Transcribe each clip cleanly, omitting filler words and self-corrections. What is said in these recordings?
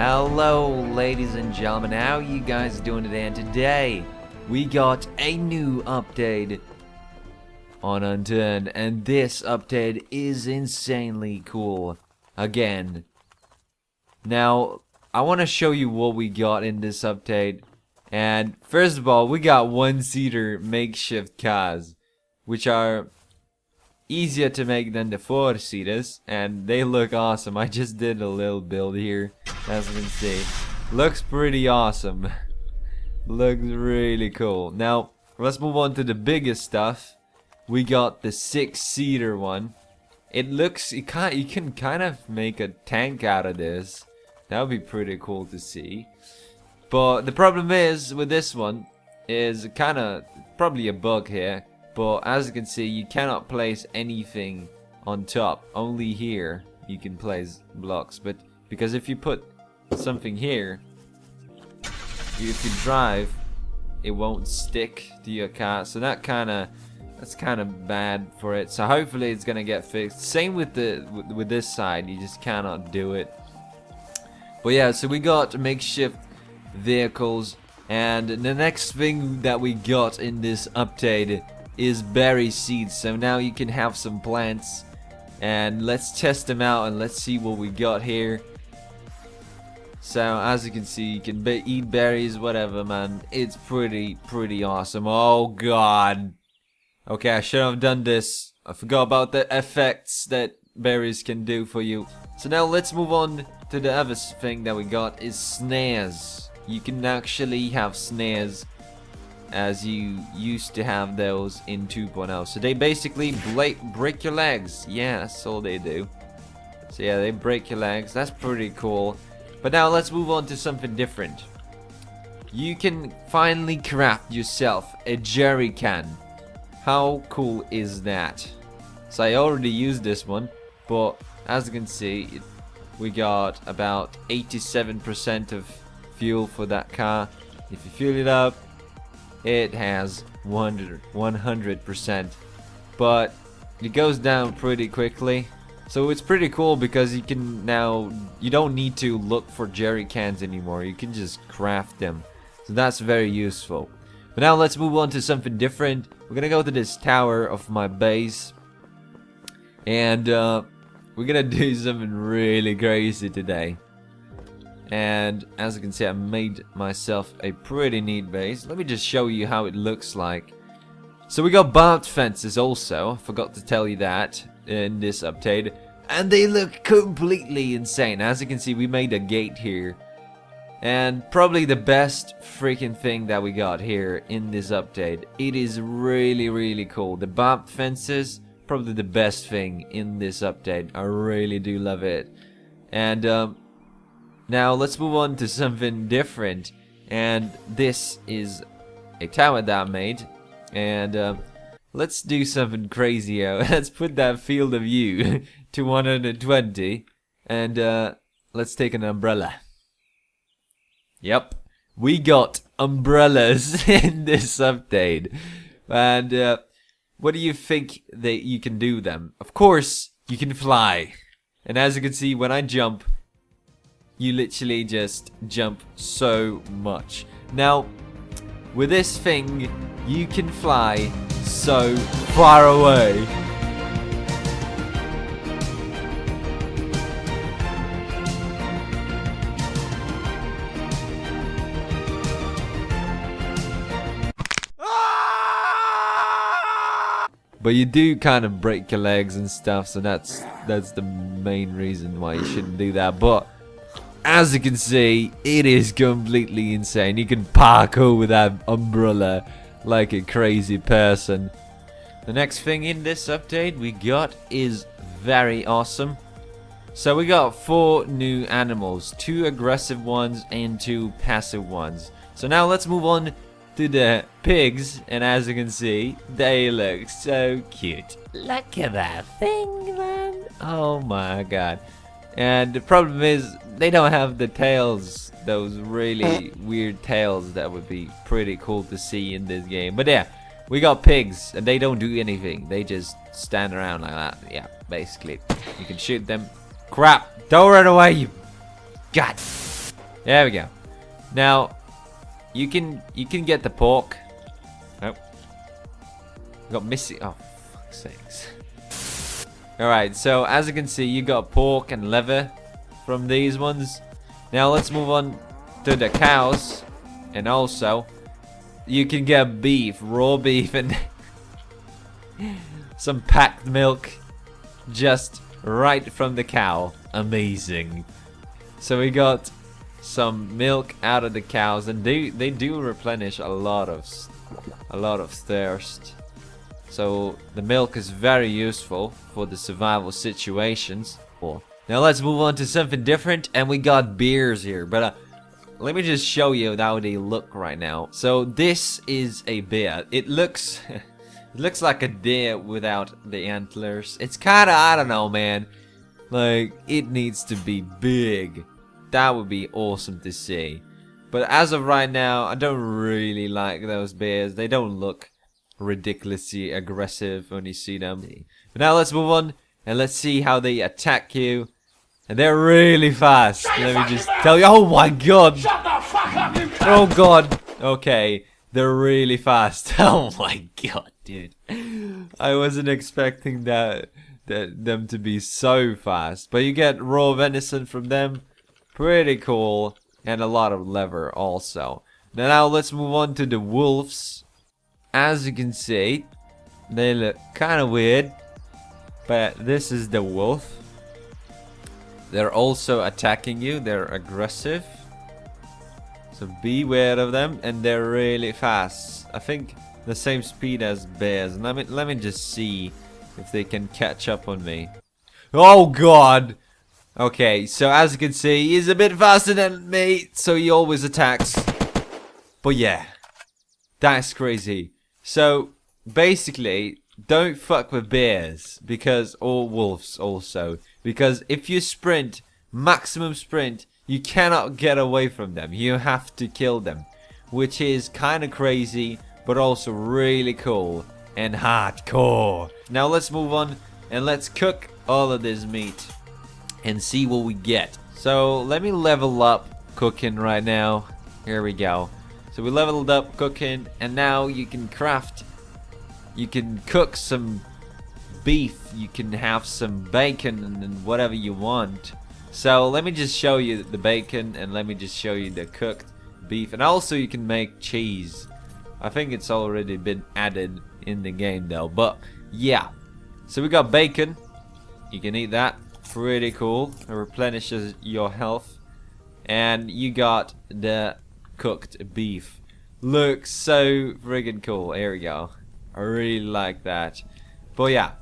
Hello ladies and gentlemen, how you guys doing today? And today we got a new update on Unturned, and this update is insanely cool again. Now I want to show you what we got in this update, and first of all we got one-seater makeshift cars, which are easier to make than the four-seaters, and they look awesome. I just did a little build here, as you can see. Looks pretty awesome. Looks really cool. Now let's move on to the biggest stuff. We got the 6-seater one. It looks, you can kind of make a tank out of this. That would be pretty cool to see. But the problem is with this one is kind of probably a bug here. But as you can see, you cannot place anything on top. Only here you can place blocks. But because if you put something here, if you drive, it won't stick to your car. So that's kind of bad for it. So hopefully it's gonna get fixed. Same with with this side. You just cannot do it. But yeah, so we got makeshift vehicles, and the next thing that we got in this update is berry seeds. So now you can have some plants, and let's test them out and let's see what we got here. So as you can see, you can eat berries, whatever, man. It's pretty awesome. Oh god. Okay, I should have done this. I forgot about the effects that berries can do for you. So now let's move on to the other thing that we got is snares. You can actually have snares as you used to have those in 2.0. So they basically break your legs. Yeah, that's all they do. So yeah, they break your legs. That's pretty cool. But now let's move on to something different. You can finally craft yourself a jerry can. How cool is that? So I already used this one, but as you can see, we got about 87% of fuel for that car. If you fill it up, it has 100%, but it goes down pretty quickly. So it's pretty cool because you don't need to look for jerry cans anymore. You can just craft them. So that's very useful. But now let's move on to something different. We're gonna go to this tower of my base, and we're gonna do something really crazy today. And as you can see, I made myself a pretty neat base. Let me just show you how it looks like. So we got barbed fences also. I forgot to tell you that in this update. And they look completely insane. As you can see, we made a gate here. And probably the best freaking thing that we got here in this update. It is really cool. The barbed fences, probably the best thing in this update. I really do love it. And now let's move on to something different, and this is a tower that I made, and let's do something crazier. Let's put that field of view to 120, and let's take an umbrella. Yep, we got umbrellas in this update, and what do you think that you can do them? Of course, you can fly, and as you can see, when I jump, you literally just jump so much. Now, with this thing, you can fly so far away. But you do kind of break your legs and stuff, so that's the main reason why you shouldn't do that. But as you can see, it is completely insane. You can parkour with that umbrella like a crazy person. The next thing in this update we got is very awesome. So we got 4 new animals, 2 aggressive ones and 2 passive ones. So now let's move on to the pigs, and as you can see, they look so cute. Look at that thing, man. Oh my god. And the problem is, they don't have the tails, those really weird tails that would be pretty cool to see in this game. But yeah, we got pigs, and they don't do anything. They just stand around like that. Yeah, basically. You can shoot them. Crap! Don't run away, you... God! There we go. Now, you can get the pork. Nope. Got missing. Oh, fuck's sakes. Alright, so as you can see, you got pork and liver from these ones. Now let's move on to the cows. And also, you can get beef, raw beef, and some packed milk just right from the cow. Amazing. So we got some milk out of the cows, and they do replenish a lot of thirst. So the milk is very useful for the survival situations. Now let's move on to something different, and we got beers here, but let me just show you how they look right now. So this is a bear. It looks it looks like a deer without the antlers. It's kind of, I don't know, man. Like, it needs to be big. That would be awesome to see. But as of right now, I don't really like those bears. They don't look ridiculously aggressive when you see them. But now let's move on and let's see how they attack you. And they're really fast. Let me just tell you. Oh my god. Shut the fuck up, you cunt! Oh god. Okay. They're really fast. Oh my god, dude. I wasn't expecting them to be so fast. But you get raw venison from them. Pretty cool. And a lot of leather also. Now let's move on to the wolves. As you can see, they look kind of weird. But this is the wolf. They're also attacking you. They're aggressive. So beware of them. And they're really fast. I think the same speed as bears. Let me just see if they can catch up on me. Oh god. Okay, so as you can see, he's a bit faster than me. So he always attacks. But yeah. That's crazy. So basically, don't fuck with bears. Or wolves also. Because if you sprint, maximum sprint, you cannot get away from them. You have to kill them. Which is kind of crazy, but also really cool and hardcore. Now let's move on and let's cook all of this meat and see what we get. So let me level up cooking right now. Here we go. So we leveled up cooking, and now you can craft. You can cook some beef, you can have some bacon and whatever you want. So let me just show you the bacon, and let me just show you the cooked beef, and also you can make cheese. I think it's already been added in the game though, but yeah. So we got bacon, you can eat that, pretty cool. It replenishes your health. And you got the cooked beef, looks so friggin' cool. Here we go. I really like that. But yeah,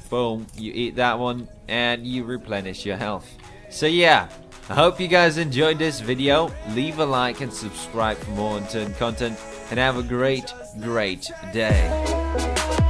boom, you eat that one and you replenish your health. So yeah, I hope you guys enjoyed this video. Leave a like and subscribe for more Unturned content, and have a great day.